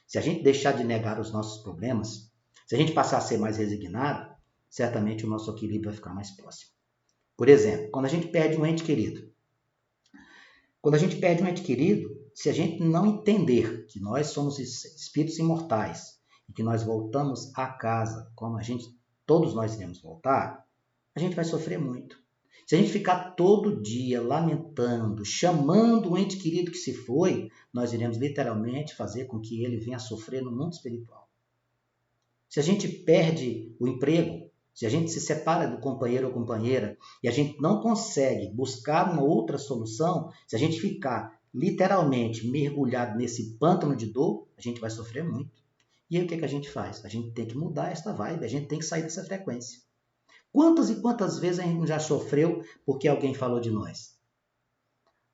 Se a gente deixar de negar os nossos problemas, se a gente passar a ser mais resignado, certamente o nosso equilíbrio vai ficar mais próximo. Por exemplo, quando a gente perde um ente querido. Se a gente não entender que nós somos espíritos imortais e que nós voltamos a casa como todos nós iremos voltar, a gente vai sofrer muito. Se a gente ficar todo dia lamentando, chamando o ente querido que se foi, nós iremos literalmente fazer com que ele venha a sofrer no mundo espiritual. Se a gente perde o emprego, se a gente se separa do companheiro ou companheira e a gente não consegue buscar uma outra solução, se a gente ficar literalmente mergulhado nesse pântano de dor, a gente vai sofrer muito. E aí o que a gente faz? A gente tem que mudar esta vibe, a gente tem que sair dessa frequência. Quantas e quantas vezes a gente já sofreu porque alguém falou de nós?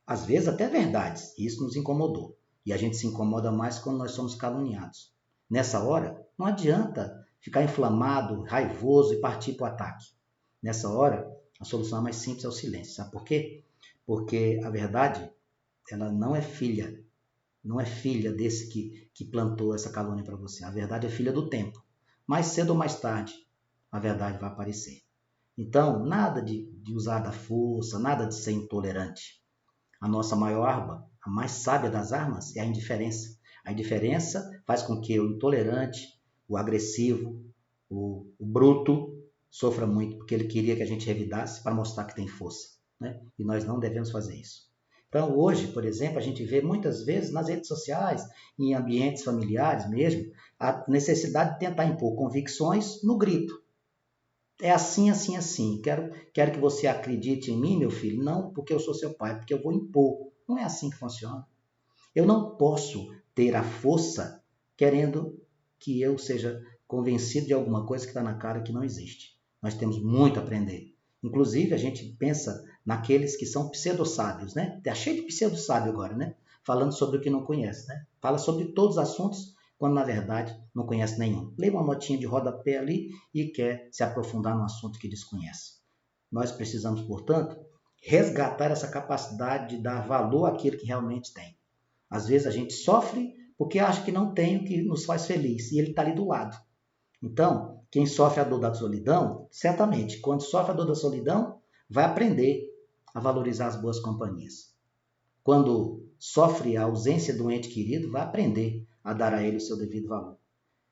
Às vezes até verdades, e isso nos incomodou. E a gente se incomoda mais quando nós somos caluniados. Nessa hora, não adianta ficar inflamado, raivoso e partir para o ataque. Nessa hora, a solução mais simples é o silêncio. Sabe por quê? Porque a verdade ela não é filha. Não é filha desse que plantou essa calúnia para você. A verdade é filha do tempo. Mais cedo ou mais tarde, a verdade vai aparecer. Então, nada de usar da força, nada de ser intolerante. A nossa maior arma, a mais sábia das armas, é a indiferença. A indiferença faz com que o intolerante, o agressivo, o bruto, sofra muito, porque ele queria que a gente revidasse para mostrar que tem força, né? E nós não devemos fazer isso. Então, hoje, por exemplo, a gente vê muitas vezes nas redes sociais, em ambientes familiares mesmo, a necessidade de tentar impor convicções no grito. É assim, assim, assim. Quero que você acredite em mim, meu filho. Não porque eu sou seu pai, porque eu vou impor. Não é assim que funciona. Eu não posso ter a força querendo que eu seja convencido de alguma coisa que está na cara que não existe. Nós temos muito a aprender. Inclusive, a gente pensa naqueles que são pseudo-sábios, né? Está cheio de pseudo-sábio agora, né? Falando sobre o que não conhece, né? Fala sobre todos os assuntos, quando na verdade não conhece nenhum. Lê uma notinha de rodapé ali e quer se aprofundar no assunto que desconhece. Nós precisamos, portanto, resgatar essa capacidade de dar valor àquilo que realmente tem. Às vezes a gente sofre porque acha que não tem o que nos faz feliz e ele está ali do lado. Então, quem sofre a dor da solidão, certamente, quando sofre a dor da solidão, vai aprender a valorizar as boas companhias. Quando sofre a ausência do ente querido, vai aprender a dar a ele o seu devido valor.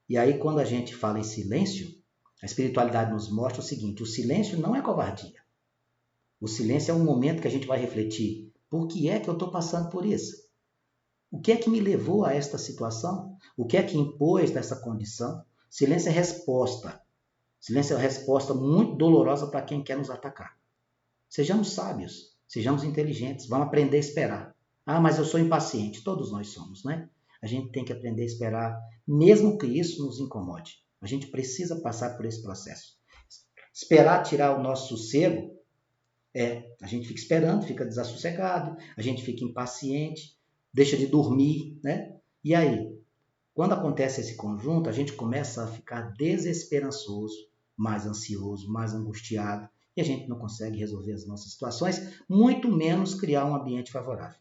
E aí, quando a gente fala em silêncio, a espiritualidade nos mostra o seguinte: o silêncio não é covardia. O silêncio é um momento que a gente vai refletir. Por que é que eu estou passando por isso? O que é que me levou a esta situação? O que é que impôs dessa condição? Silêncio é resposta. Silêncio é uma resposta muito dolorosa para quem quer nos atacar. Sejamos sábios, sejamos inteligentes, vamos aprender a esperar. Ah, mas eu sou impaciente. Todos nós somos, né? A gente tem que aprender a esperar, mesmo que isso nos incomode. A gente precisa passar por esse processo. Esperar tirar o nosso sossego, a gente fica esperando, fica desassossegado, a gente fica impaciente, deixa de dormir, né? E aí, quando acontece esse conjunto, a gente começa a ficar desesperançoso, mais ansioso, mais angustiado, e a gente não consegue resolver as nossas situações, muito menos criar um ambiente favorável.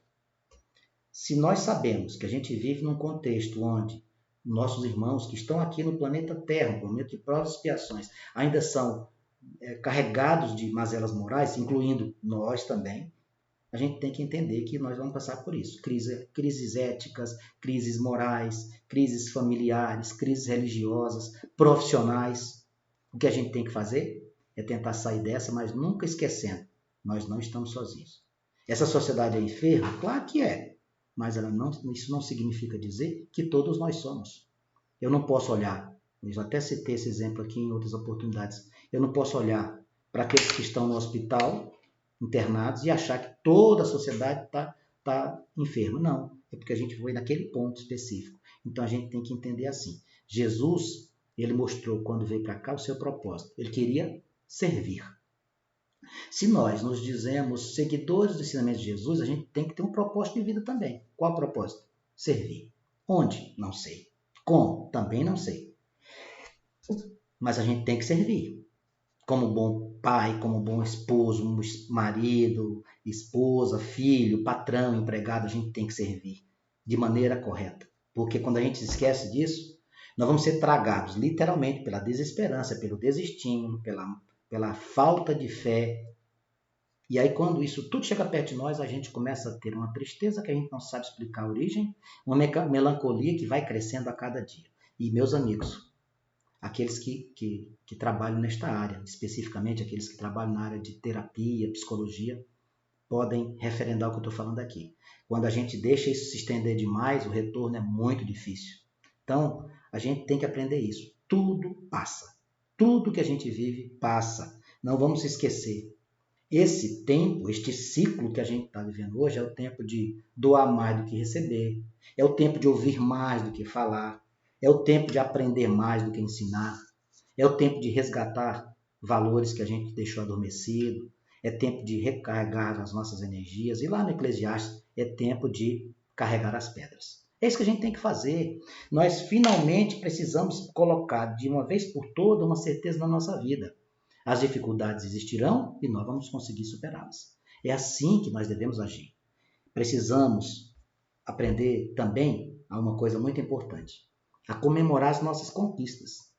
Se nós sabemos que a gente vive num contexto onde nossos irmãos que estão aqui no planeta Terra, no momento de provas e expiações, ainda são carregados de mazelas morais, incluindo nós também, a gente tem que entender que nós vamos passar por isso. Crises éticas, crises morais, crises familiares, crises religiosas, profissionais. O que a gente tem que fazer é tentar sair dessa, mas nunca esquecendo, nós não estamos sozinhos. Essa sociedade é enferma? Claro que é, mas isso não significa dizer que todos nós somos. Eu não posso olhar, eu já até citei esse exemplo aqui em outras oportunidades, eu não posso olhar para aqueles que estão no hospital, internados, e achar que toda a sociedade está enferma. Não, é porque a gente foi naquele ponto específico. Então a gente tem que entender assim. Jesus, ele mostrou quando veio para cá o seu propósito. Ele queria servir. Se nós nos dizemos seguidores do ensinamento de Jesus, a gente tem que ter um propósito de vida também. Qual o propósito? Servir. Onde? Não sei. Como? Também não sei. Mas a gente tem que servir. Como bom pai, como bom esposo, marido, esposa, filho, patrão, empregado, a gente tem que servir de maneira correta. Porque quando a gente esquece disso, nós vamos ser tragados literalmente pela desesperança, pelo desestímulo, pela falta de fé. E aí quando isso tudo chega perto de nós, a gente começa a ter uma tristeza que a gente não sabe explicar a origem, uma melancolia que vai crescendo a cada dia. E meus amigos, aqueles que trabalham nesta área, especificamente aqueles que trabalham na área de terapia, psicologia, podem referendar o que eu estou falando aqui. Quando a gente deixa isso se estender demais, o retorno é muito difícil. Então, a gente tem que aprender isso. Tudo passa. Tudo que a gente vive passa. Não vamos se esquecer. Esse tempo, este ciclo que a gente está vivendo hoje é o tempo de doar mais do que receber, é o tempo de ouvir mais do que falar, é o tempo de aprender mais do que ensinar, é o tempo de resgatar valores que a gente deixou adormecido, é tempo de recarregar as nossas energias, e lá no Eclesiastes é tempo de carregar as pedras. É isso que a gente tem que fazer. Nós finalmente precisamos colocar de uma vez por todas uma certeza na nossa vida. As dificuldades existirão e nós vamos conseguir superá-las. É assim que nós devemos agir. precisamos aprender também a uma coisa muito importante, a comemorar as nossas conquistas.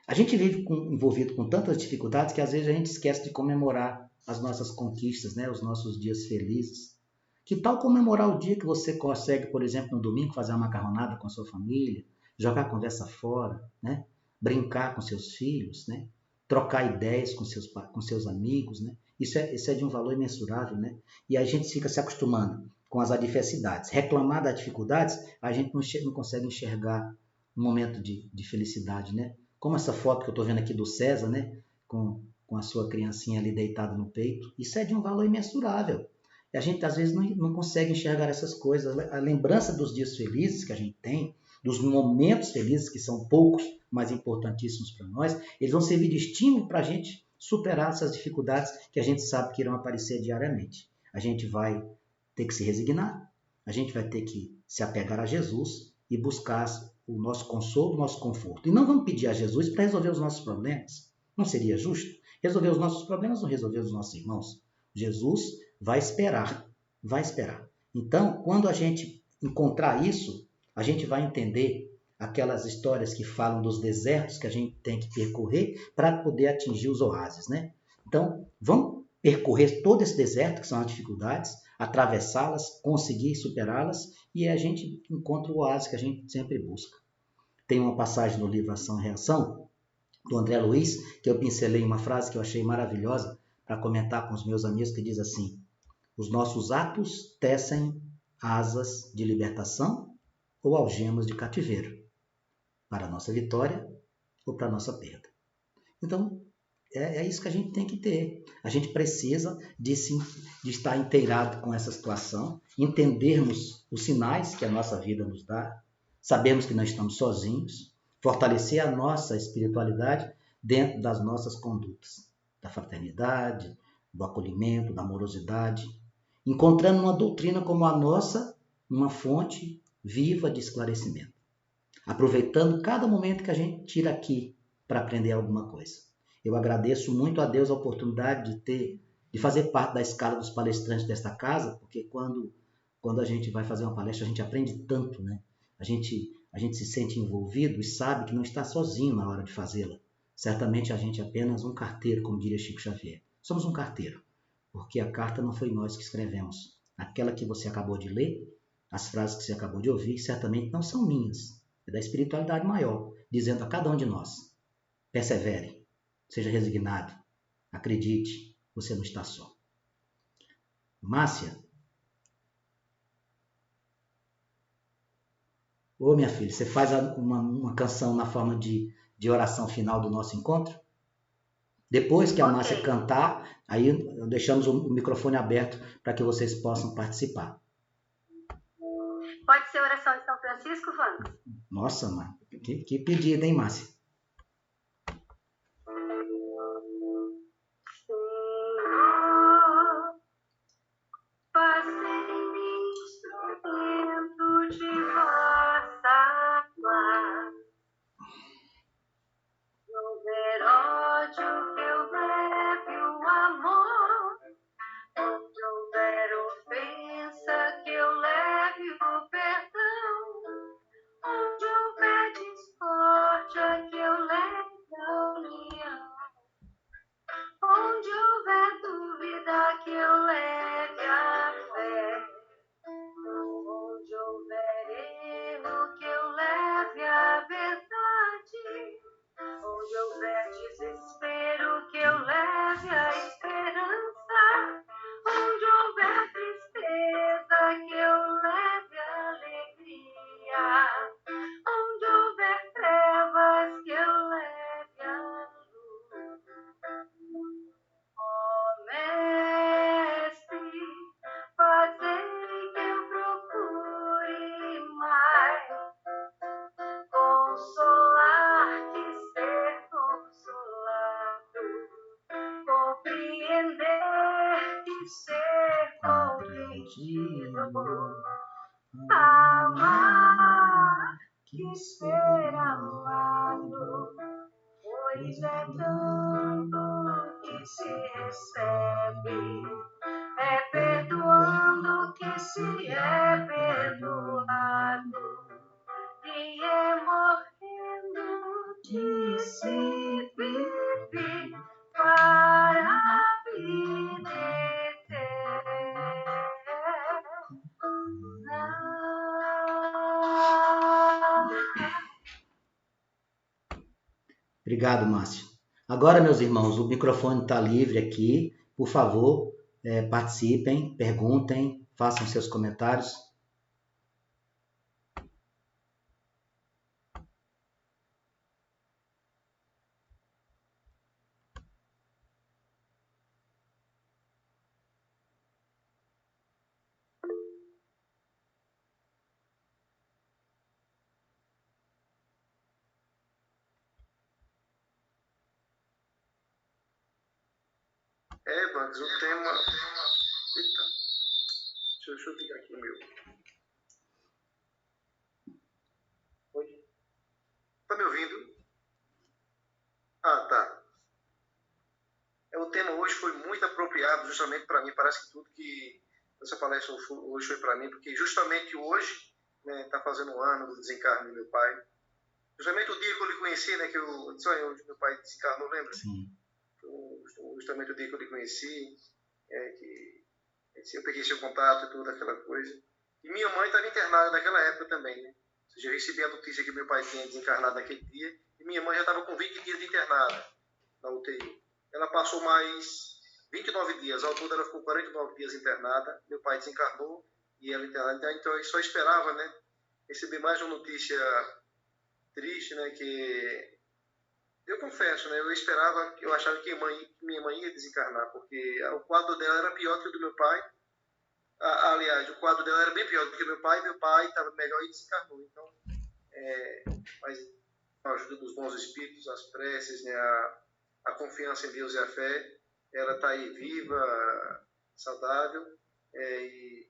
A gente vive envolvido com tantas dificuldades que às vezes a gente esquece de comemorar as nossas conquistas, né? Os nossos dias felizes. Que tal comemorar o dia que você consegue, por exemplo, no domingo, fazer uma macarronada com a sua família, jogar a conversa fora, né? Brincar com seus filhos, né? Trocar ideias com seus amigos, né? Isso é de um valor imensurável, né? E a gente fica se acostumando com as adversidades. Reclamar das dificuldades, a gente não consegue enxergar um momento de felicidade, né? Como essa foto que eu estou vendo aqui do César, né? Com a sua criancinha ali deitada no peito. Isso é de um valor imensurável. E a gente, às vezes, não consegue enxergar essas coisas. A lembrança dos dias felizes que a gente tem, dos momentos felizes, que são poucos, mas importantíssimos para nós, eles vão servir de estímulo para a gente superar essas dificuldades que a gente sabe que irão aparecer diariamente. A gente vai ter que se resignar, a gente vai ter que se apegar a Jesus e buscar o nosso consolo, o nosso conforto. E não vamos pedir a Jesus para resolver os nossos problemas. Não seria justo? Resolver os nossos problemas ou resolver os nossos irmãos? Jesus vai esperar, vai esperar. Então, quando a gente encontrar isso, a gente vai entender aquelas histórias que falam dos desertos que a gente tem que percorrer para poder atingir os oásis, né? Então, vamos percorrer todo esse deserto, que são as dificuldades, atravessá-las, conseguir superá-las, e a gente encontra o oásis que a gente sempre busca. Tem uma passagem no livro Ação e Reação, do André Luiz, que eu pincelei uma frase que eu achei maravilhosa para comentar com os meus amigos, que diz assim: os nossos atos tecem asas de libertação ou algemas de cativeiro, para a nossa vitória ou para a nossa perda. Então, é isso que a gente tem que ter. A gente precisa de estar inteirado com essa situação, entendermos os sinais que a nossa vida nos dá, sabermos que não estamos sozinhos, fortalecer a nossa espiritualidade dentro das nossas condutas, da fraternidade, do acolhimento, da amorosidade, encontrando uma doutrina como a nossa, uma fonte viva de esclarecimento, aproveitando cada momento que a gente tira aqui para aprender alguma coisa. Eu agradeço muito a Deus a oportunidade de fazer parte da escala dos palestrantes desta casa, porque quando a gente vai fazer uma palestra, a gente aprende tanto, né? A gente se sente envolvido e sabe que não está sozinho na hora de fazê-la. Certamente a gente é apenas um carteiro, como diria Chico Xavier. Somos um carteiro, porque a carta não foi nós que escrevemos. Aquela que você acabou de ler, as frases que você acabou de ouvir, certamente não são minhas. É da espiritualidade maior, dizendo a cada um de nós: persevere. Seja resignado. Acredite, você não está só. Márcia. Ô, minha filha, você faz uma canção na forma de oração final do nosso encontro? Depois que a Márcia cantar, aí deixamos o microfone aberto para que vocês possam participar. Pode ser oração de São Francisco, Wanda? Nossa, mãe, que pedido, hein, Márcia? Amar que ser amado, pois é tanto que se recebe, é perdoando que se Obrigado, Márcio. Agora, meus irmãos, o microfone está livre aqui. Por favor, participem, perguntem, façam seus comentários. Evans, o tema... Eita. Deixa eu ligar aqui o meu. Oi? Tá me ouvindo? Ah, tá. O tema hoje foi muito apropriado justamente para mim. Parece que tudo que essa palestra hoje foi para mim, porque justamente hoje, né, tá fazendo um ano do desencarne do meu pai. Justamente o dia que eu lhe conheci, né, que hoje meu pai desencarnou, lembra? Sim. Justamente o dia que eu lhe conheci, que eu peguei seu contato e toda aquela coisa. E minha mãe estava internada naquela época também, né? Ou seja, eu recebi a notícia que meu pai tinha desencarnado naquele dia, e minha mãe já estava com 20 dias de internada na UTI. Ela passou mais 29 dias, ao todo ela ficou 49 dias internada, meu pai desencarnou e ela internada. Então eu só esperava, né, receber mais uma notícia triste, né, que eu confesso, né, eu achava que minha mãe ia desencarnar, porque o quadro dela era pior que o do meu pai. Aliás, o quadro dela era bem pior do que meu pai estava melhor e desencarnou. Então, mas com a ajuda dos bons espíritos, as preces, né, a confiança em Deus e a fé, ela está aí viva, saudável, e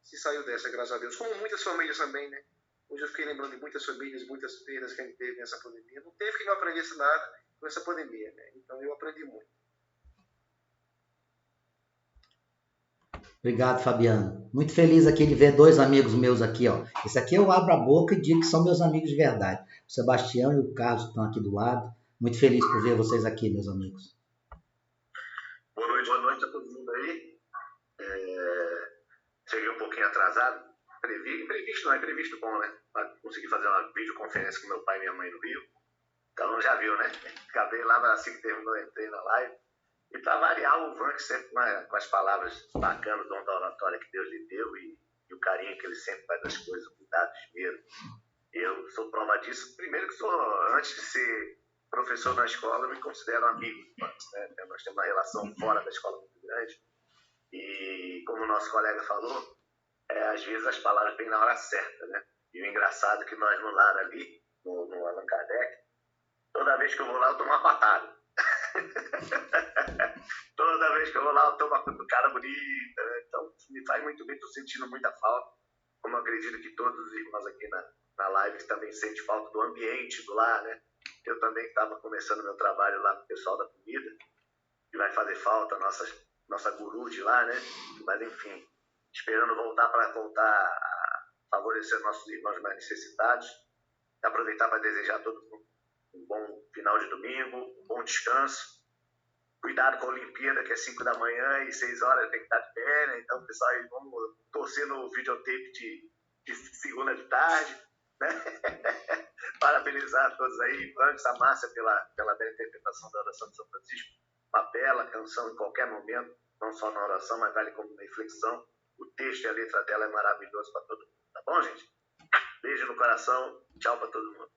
se saiu dessa, graças a Deus. Como muitas famílias também, né? Hoje eu fiquei lembrando de muitas famílias, muitas perdas que a gente teve nessa pandemia. Não teve que não aprendesse nada com essa pandemia, né? Então eu aprendi muito. Obrigado, Fabiano. Muito feliz aqui de ver dois amigos meus aqui, ó. Esse aqui eu abro a boca e digo que são meus amigos de verdade. O Sebastião e o Carlos estão aqui do lado. Muito feliz por ver vocês aqui, meus amigos. Boa noite a todo mundo aí. Cheguei um pouquinho atrasado. Imprevisto bom, né? Para conseguir fazer uma videoconferência com meu pai e minha mãe no Rio. Então já viu, né? Acabei lá assim que terminou, entrei na live. E para variar, o Vank sempre com as palavras bacanas, o dom da oratória que Deus lhe deu e o carinho que ele sempre faz das coisas, o cuidado, o esmero. Eu sou prova disso. Primeiro que antes de ser professor na escola, eu me considero amigo do Vank, né? Nós temos uma relação fora da escola muito grande. E como o nosso colega falou, às vezes as palavras vêm na hora certa, né? E o engraçado é que nós no lar ali, no Allan Kardec, toda vez que eu vou lá eu tomo uma patada. Toda vez que eu vou lá eu tomo uma cara bonita, né? Então me faz muito bem, estou sentindo muita falta, como eu acredito que todos os irmãos aqui na live também sentem falta do ambiente do lar, né? Eu também estava começando meu trabalho lá com o pessoal da comida, e vai fazer falta nossa guru de lá, né? Mas enfim, esperando voltar a favorecer nossos irmãos mais necessitados. Aproveitar para desejar a todos um bom final de domingo, um bom descanso. Cuidado com a Olimpíada, que é 5 da manhã e 6 horas tem que estar de pé, né? Então, pessoal, vamos torcer no videotape de segunda de tarde, né? Parabenizar a todos aí, antes a Márcia pela bela interpretação da oração de São Francisco. Uma bela canção em qualquer momento, não só na oração, mas vale como na reflexão. O texto e a letra dela é maravilhoso para todo mundo, tá bom, gente? Beijo no coração, tchau para todo mundo.